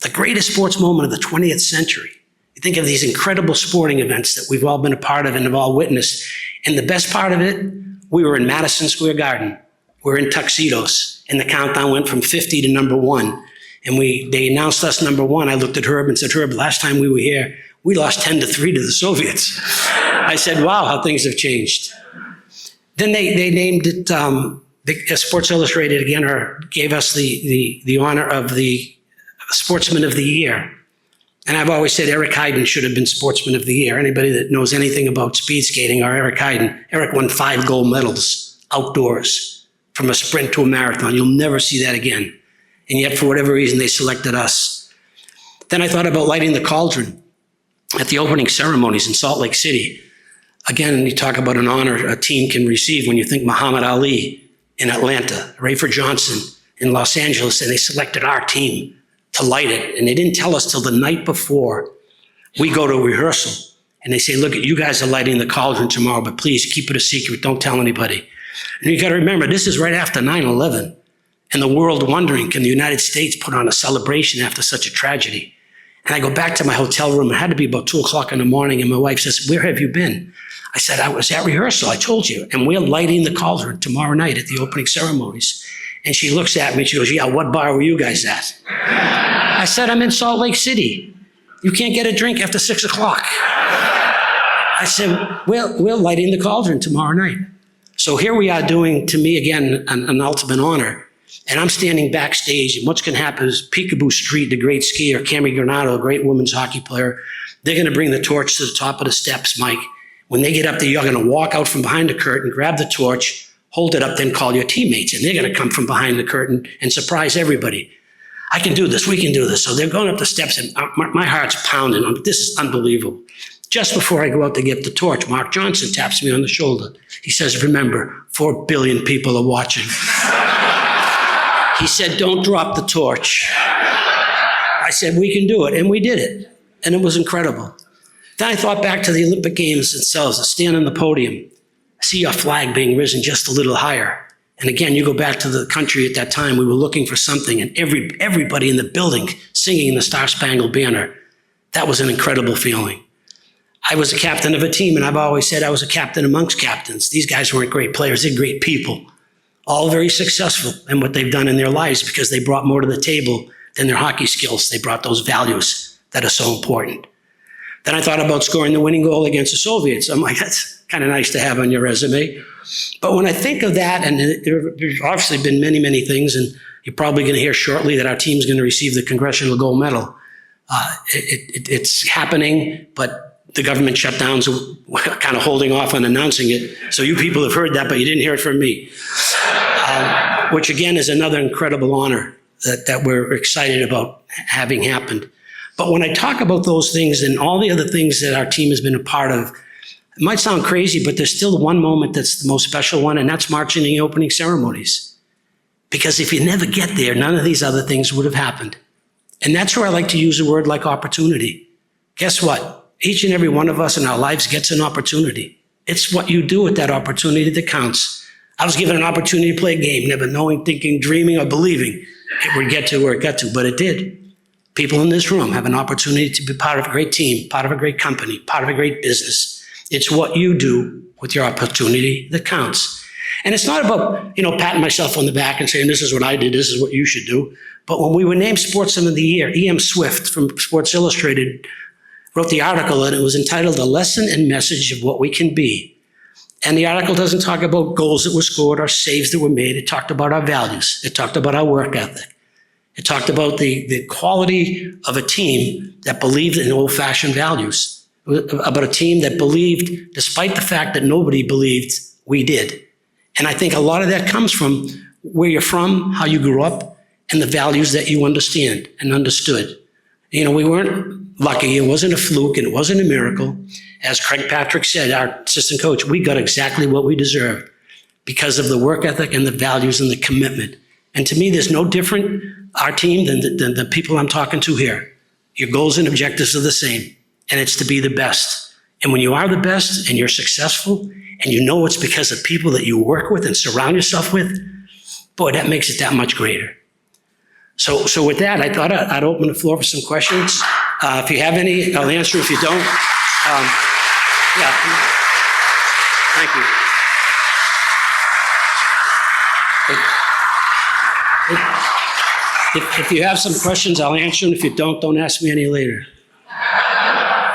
The greatest sports moment of the 20th century. You think of these incredible sporting events that we've all been a part of and have all witnessed. And the best part of it, we were in Madison Square Garden. We're in tuxedos. And the countdown went from 50 to number 1. And they announced us number 1. I looked at Herb and said, Herb, last time we were here, we lost 10-3 to the Soviets. I said, wow, how things have changed. Then they named it, Sports Illustrated again, gave us the honor of the Sportsman of the Year. And I've always said Eric Heiden should have been Sportsman of the Year. Anybody that knows anything about speed skating or Eric Heiden, Eric won 5 gold medals outdoors from a sprint to a marathon. You'll never see that again. And yet, for whatever reason, they selected us. Then I thought about lighting the cauldron at the opening ceremonies in Salt Lake City. Again, you talk about an honor a team can receive when you think Muhammad Ali in Atlanta, Rayford Johnson in Los Angeles, and they selected our team to light it. And they didn't tell us till the night before. We go to rehearsal and they say, look, you guys are lighting the cauldron tomorrow, but please keep it a secret. Don't tell anybody. And you got to remember, this is right after 9/11 and the world wondering, can the United States put on a celebration after such a tragedy? And I go back to my hotel room. It had to be about 2:00 in the morning. And my wife says, where have you been? I said, I was at rehearsal. I told you. And we're lighting the cauldron tomorrow night at the opening ceremonies. And she looks at me and she goes, yeah, what bar were you guys at? I said, I'm in Salt Lake City. You can't get a drink after 6:00. I said, we're lighting the cauldron tomorrow night. So here we are doing, to me, again, an ultimate honor. And I'm standing backstage, and what's going to happen is Peekaboo Street, the great skier, Cami Granado, a great women's hockey player, they're going to bring the torch to the top of the steps, Mike. When they get up there, you're going to walk out from behind the curtain, grab the torch, hold it up, then call your teammates. And they're going to come from behind the curtain and surprise everybody. I can do this. We can do this. So they're going up the steps, and my heart's pounding. This is unbelievable. Just before I go out to get the torch, Mark Johnson taps me on the shoulder. He says, remember, 4 billion people are watching. He said, don't drop the torch. I said, we can do it. And we did it. And it was incredible. Then I thought back to the Olympic Games themselves. I stand on the podium, see our flag being risen just a little higher. And again, you go back to the country at that time, we were looking for something, and everybody in the building singing the Star Spangled Banner. That was an incredible feeling. I was a captain of a team, and I've always said I was a captain amongst captains. These guys weren't great players, they're great people. All very successful in what they've done in their lives because they brought more to the table than their hockey skills. They brought those values that are so important. Then I thought about scoring the winning goal against the Soviets. I'm like, that's kind of nice to have on your resume. But when I think of that, and there's obviously been many, many things, and you're probably going to hear shortly that our team's going to receive the Congressional Gold Medal. It's happening, but the government shutdowns are kind of holding off on announcing it. So you people have heard that, but you didn't hear it from me. Which again is another incredible honor that we're excited about having happened. But when I talk about those things and all the other things that our team has been a part of, it might sound crazy, but there's still one moment that's the most special one, and that's marching in the opening ceremonies. Because if you never get there, none of these other things would have happened. And that's where I like to use a word like opportunity. Guess what? Each and every one of us in our lives gets an opportunity. It's what you do with that opportunity that counts. I was given an opportunity to play a game, never knowing, thinking, dreaming, or believing it would get to where it got to, but it did. People in this room have an opportunity to be part of a great team, part of a great company, part of a great business. It's what you do with your opportunity that counts. And it's not about, patting myself on the back and saying, this is what I did, this is what you should do. But when we were named Sportsman of the Year, E.M. Swift from Sports Illustrated wrote the article, and it was entitled A Lesson and Message of What We Can Be. And the article doesn't talk about goals that were scored or saves that were made. It talked about our values. It talked about our work ethic. It talked about the quality of a team that believed in old-fashioned values, about a team that believed, despite the fact that nobody believed, we did. And I think a lot of that comes from where you're from, how you grew up, and the values that you understand and understood. We weren't lucky. It wasn't a fluke and it wasn't a miracle. As Craig Patrick said, our assistant coach, we got exactly what we deserved because of the work ethic and the values and the commitment. And to me, there's no different, our team, than the people I'm talking to here. Your goals and objectives are the same, and it's to be the best. And when you are the best and you're successful and you know it's because of people that you work with and surround yourself with, boy, that makes it that much greater. So with that, I thought I'd open the floor for some questions. If you have any, I'll answer. If you don't, yeah, thank you. If you have some questions, I'll answer them. If you don't ask me any later.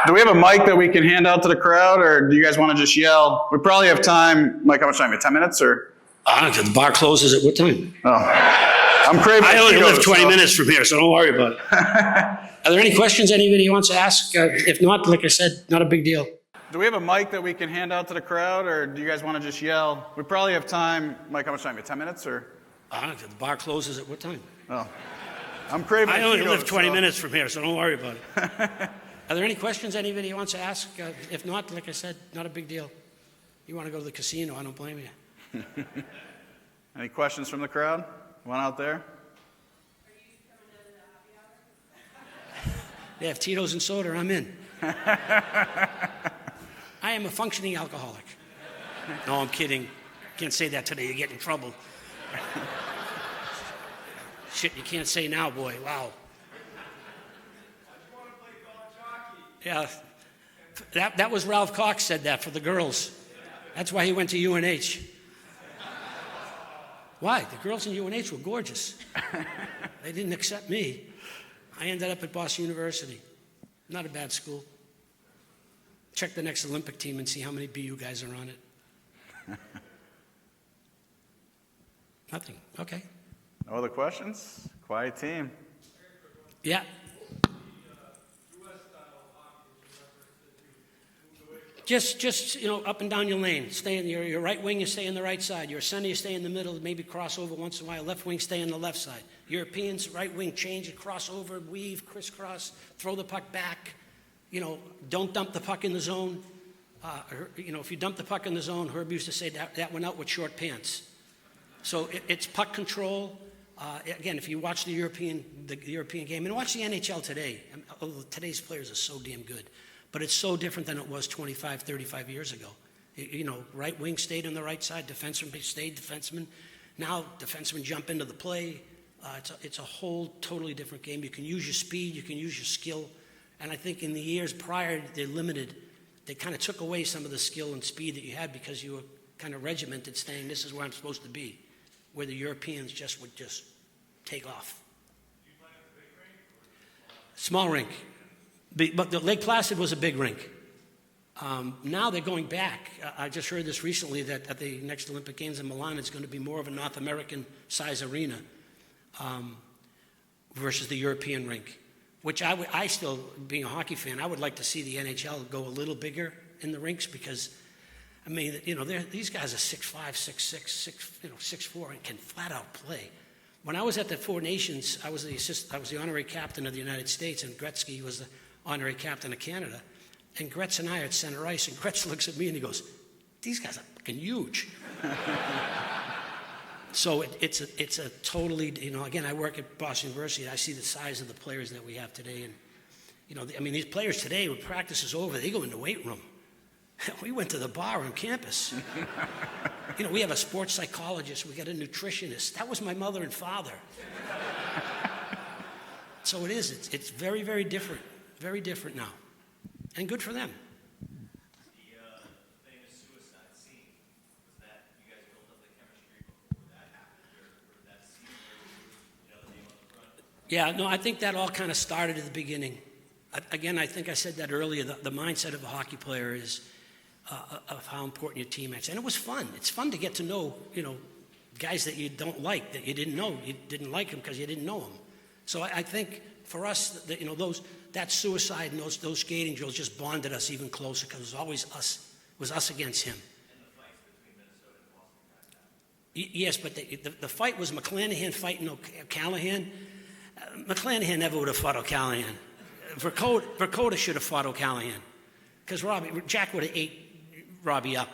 Do we have a mic that we can hand out to the crowd, or do you guys want to just yell? We probably have time. Mike, how much time? 10 minutes, or? The bar closes at what time? Oh. I'm craving. I only live 20 minutes from here, so don't worry about it. Are there any questions anybody wants to ask? If not, like I said, not a big deal. Do we have a mic that we can hand out to the crowd, or do you guys want to just yell? We probably have time. Mike, how much time? 10 minutes, or? The bar closes at what time? Oh. I'm craving. I only live 20 minutes from here, so don't worry about it. Are there any questions anybody wants to ask? If not, like I said, not a big deal. You want to go to the casino, I don't blame you. Any questions from the crowd? One out there? They have Tito's and soda, I'm in. I am a functioning alcoholic. No, I'm kidding. Can't say that today, you get in trouble. Shit, you can't say now, boy. Wow. Yeah, that was Ralph Cox said that for the girls. That's why he went to UNH. Why? The girls in UNH were gorgeous. They didn't accept me. I ended up at Boston University. Not a bad school. Check the next Olympic team and see how many BU guys are on it. Nothing. Okay. No other questions? Quiet team. Yeah. Just up and down your lane. Stay in your right wing, you stay in the right side. Your center, you stay in the middle, maybe cross over once in a while. Left wing, stay on the left side. Europeans, right wing, change it, cross over, weave, crisscross, throw the puck back. Don't dump the puck in the zone. If you dump the puck in the zone, Herb used to say that went out with short pants. So it's puck control. Again, if you watch the European game, and watch the NHL today, although today's players are so damn good, but it's so different than it was 25, 35 years ago. Right wing stayed on the right side, defenseman stayed defenseman. Now defensemen jump into the play. It's a whole totally different game. You can use your speed, you can use your skill. And I think in the years prior, they're limited. They kind of took away some of the skill and speed that you had because you were kind of regimented saying, this is where I'm supposed to be, where the Europeans would just take off. Small rink. But the Lake Placid was a big rink. Now they're going back. I just heard this recently that at the next Olympic Games in Milan, it's going to be more of a North American size arena versus the European rink, which I still, being a hockey fan, I would like to see the NHL go a little bigger in the rinks because, these guys are 6'5", 6'6", 6'4", and can flat out play. When I was at the Four Nations, I was the honorary captain of the United States, and Gretzky was the honorary captain of Canada. And Gretz and I are at center ice, and Gretz looks at me and he goes, these guys are fucking huge. So it's a totally, again, I work at Boston University. I see the size of the players that we have today. And, these players today, when practice is over, they go in the weight room. We went to the bar on campus. We have a sports psychologist. We got a nutritionist. That was my mother and father. So it is. It's very, very different. Very different now. And good for them. Yeah, no, I think that all kind of started at the beginning. Again, I think I said that earlier. The mindset of a hockey player is of how important your team is. And it was fun. It's fun to get to know, guys that you don't like, that you didn't know. You didn't like them because you didn't know them. So I think for us, that suicide and those skating drills just bonded us even closer because it was always us. It was us against him. And the fights between Minnesota and Boston. Yes, but the fight was McClanahan fighting O'Callahan. McClanahan never would have fought O'Callahan. Vercoda should have fought O'Callahan because Jack would have ate Robbie up.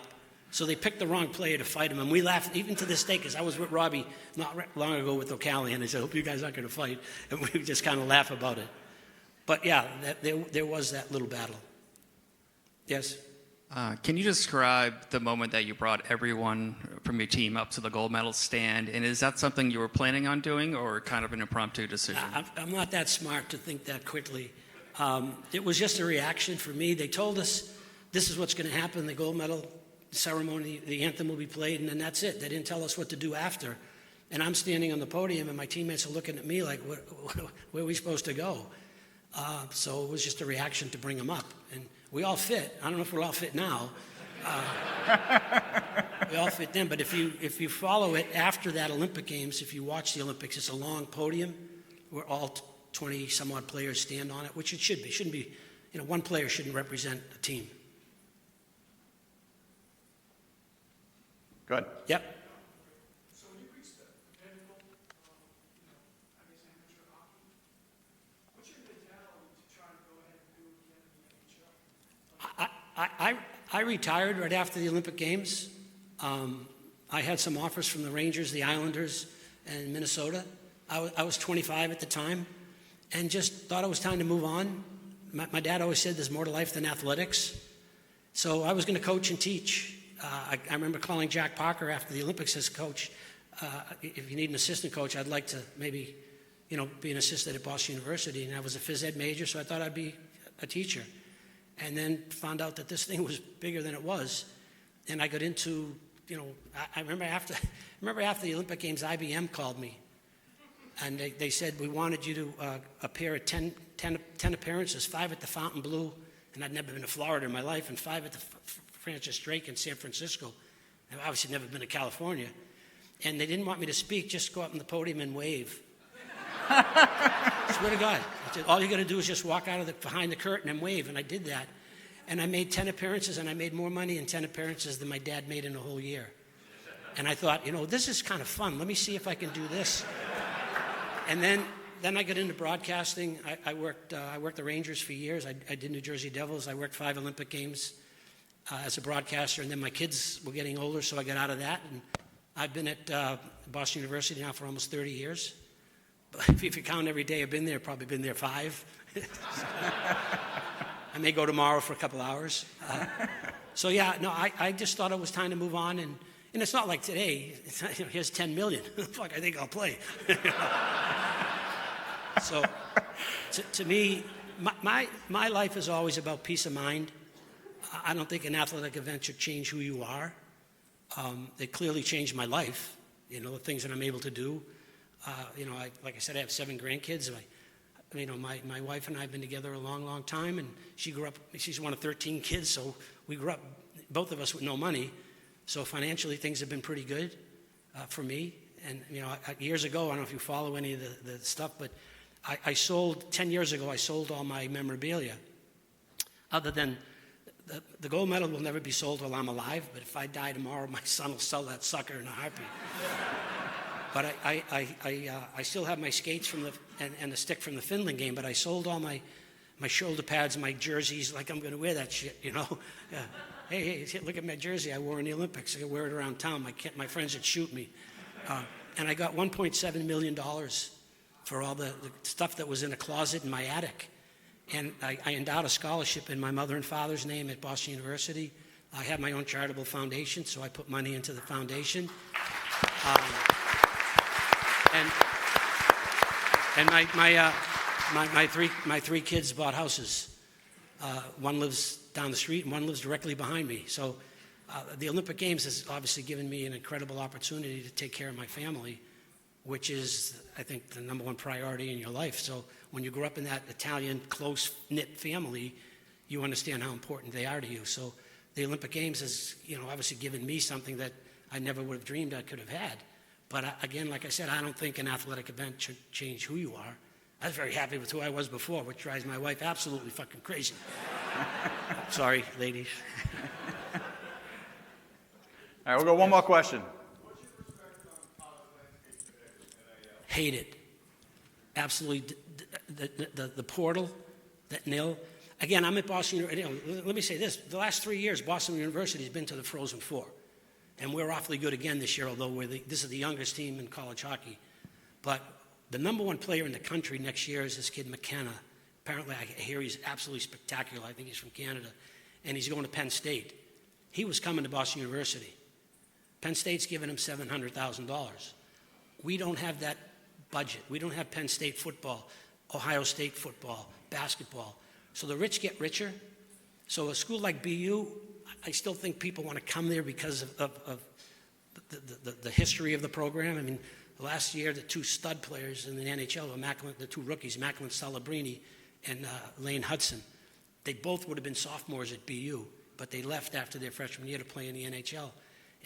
So they picked the wrong player to fight him, and we laughed even to this day because I was with Robbie not long ago with O'Callahan. I said, "I hope you guys aren't going to fight," and we just kind of laugh about it. But yeah, there was that little battle. Yes. Can you describe the moment that you brought everyone from your team up to the gold medal stand? And is that something you were planning on doing or kind of an impromptu decision? I'm not that smart to think that quickly. It was just a reaction for me. They told us this is what's going to happen, the gold medal ceremony, the anthem will be played, and then that's it. They didn't tell us what to do after. And I'm standing on the podium, and my teammates are looking at me like, where are we supposed to go? So it was just a reaction to bring them up. And we all fit. I don't know if we're all fit now. We all fit then. But if you follow it after that Olympic Games, if you watch the Olympics, it's a long podium where all 20 some odd players stand on it, which it should be. It shouldn't be, one player shouldn't represent a team. Good. Yep. So when you reach the pinnacle, I guess amateur hockey, what's your mentality to try to go ahead and do it again in the NHL? I retired right after the Olympic Games. I had some offers from the Rangers, the Islanders, and Minnesota. I was 25 at the time and just thought it was time to move on. My dad always said there's more to life than athletics. So I was going to coach and teach. I remember calling Jack Parker after the Olympics as coach. If you need an assistant coach, I'd like to maybe, be an assistant at Boston University. And I was a phys ed major, so I thought I'd be a teacher. And then found out that this thing was bigger than it was. And I got into, I remember after the Olympic Games, IBM called me. And they said, we wanted you to appear at 10 appearances, 5 at the Fontainebleau, and I'd never been to Florida in my life, and 5 at the Francis Drake in San Francisco. I've obviously never been to California. And they didn't want me to speak, just go up on the podium and wave. Swear to God. I said, all you got to do is just walk out of behind the curtain and wave, and I did that. And I made 10 appearances, and I made more money in 10 appearances than my dad made in a whole year. And I thought, this is kind of fun. Let me see if I can do this. And then I got into broadcasting. I worked the Rangers for years. I did New Jersey Devils. I worked 5 Olympic Games as a broadcaster. And then my kids were getting older, so I got out of that. And I've been at Boston University now for almost 30 years. But if you count every day I've been there, probably been there 5. I may go tomorrow for a couple hours. I just thought it was time to move on. And it's not like today, here's 10 million. Fuck, I think I'll play. So to me, my life is always about peace of mind. I don't think an athletic event should change who you are. It clearly changed my life, the things that I'm able to do. Like I said, I have 7 grandkids. My wife and I have been together a long, long time, and she's one of 13 kids, so we grew up, both of us with no money. So financially, things have been pretty good for me. And, years ago, I don't know if you follow any of the stuff, but I sold, 10 years ago, I sold all my memorabilia. Other than the gold medal will never be sold while I'm alive, but if I die tomorrow, my son will sell that sucker in a heartbeat. But I still have my skates and the stick from the Finland game, but I sold all my shoulder pads, my jerseys, like I'm going to wear that shit, Hey, look at my jersey I wore in the Olympics. I could wear it around town. My friends would shoot me. And I got $1.7 million for all the stuff that was in a closet in my attic. And I endowed a scholarship in my mother and father's name at Boston University. I have my own charitable foundation, so I put money into the foundation. And my 3 kids bought houses. One lives down the street and one lives directly behind me. So the Olympic Games has obviously given me an incredible opportunity to take care of my family, which is, I think, the number one priority in your life. So when you grow up in that Italian close-knit family, you understand how important they are to you. So the Olympic Games has, obviously given me something that I never would have dreamed I could have had. But again, like I said, I don't think an athletic event should change who you are. I was very happy with who I was before, which drives my wife absolutely fucking crazy. Sorry, ladies. All right, we'll go one more question. What's your perspective on college landscape today? Hate it. Absolutely. The portal, that nil. Again, I'm at Boston, let me say this. The last 3 years, Boston University has been to the Frozen Four. And we're awfully good again this year, although this is the youngest team in college hockey. But the number one player in the country next year is this kid McKenna. Apparently, I hear he's absolutely spectacular. I think he's from Canada. And he's going to Penn State. He was coming to Boston University. Penn State's giving him $700,000. We don't have that budget. We don't have Penn State football, Ohio State football, basketball. So the rich get richer. So a school like BU, I still think people want to come there because of the history of the program. I mean, last year, the two stud players in the NHL, the two rookies, Macklin Celebrini and Lane Hudson, they both would have been sophomores at BU, but they left after their freshman year to play in the NHL.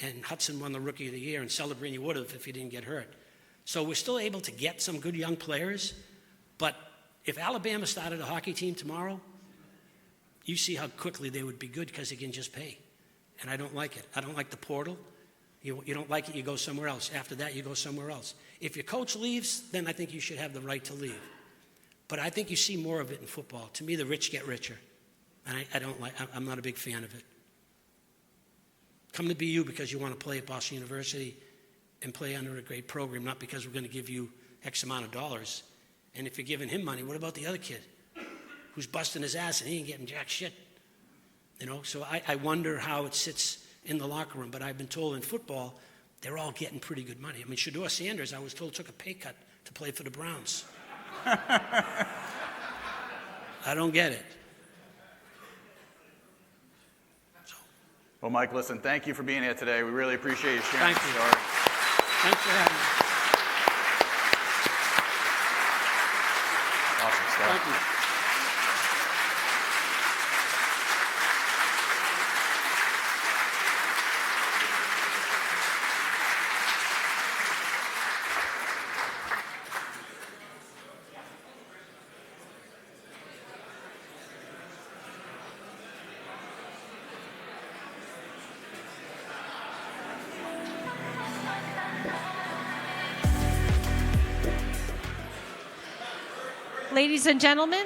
And Hudson won the Rookie of the Year, and Celebrini would have if he didn't get hurt. So we're still able to get some good young players, but if Alabama started a hockey team tomorrow, you see how quickly they would be good because they can just pay. And I don't like it. I don't like the portal. You don't like it, you go somewhere else. After that, you go somewhere else. If your coach leaves, then I think you should have the right to leave. But I think you see more of it in football. To me, the rich get richer. And I'm not a big fan of it. Come to BU because you want to play at Boston University and play under a great program, not because we're going to give you X amount of dollars. And if you're giving him money, what about the other kid who's busting his ass and he ain't getting jack shit? So I wonder how it sits in the locker room. But I've been told in football, they're all getting pretty good money. I mean, Shedeur Sanders, I was told, took a pay cut to play for the Browns. I don't get it. Well, Mike, listen, thank you for being here today. We really appreciate you sharing Thank your you. story. Thanks for having me. Awesome stuff. Thank you. Ladies and gentlemen,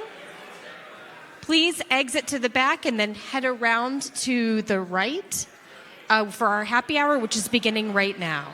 please exit to the back and then head around to the right for our happy hour, which is beginning right now.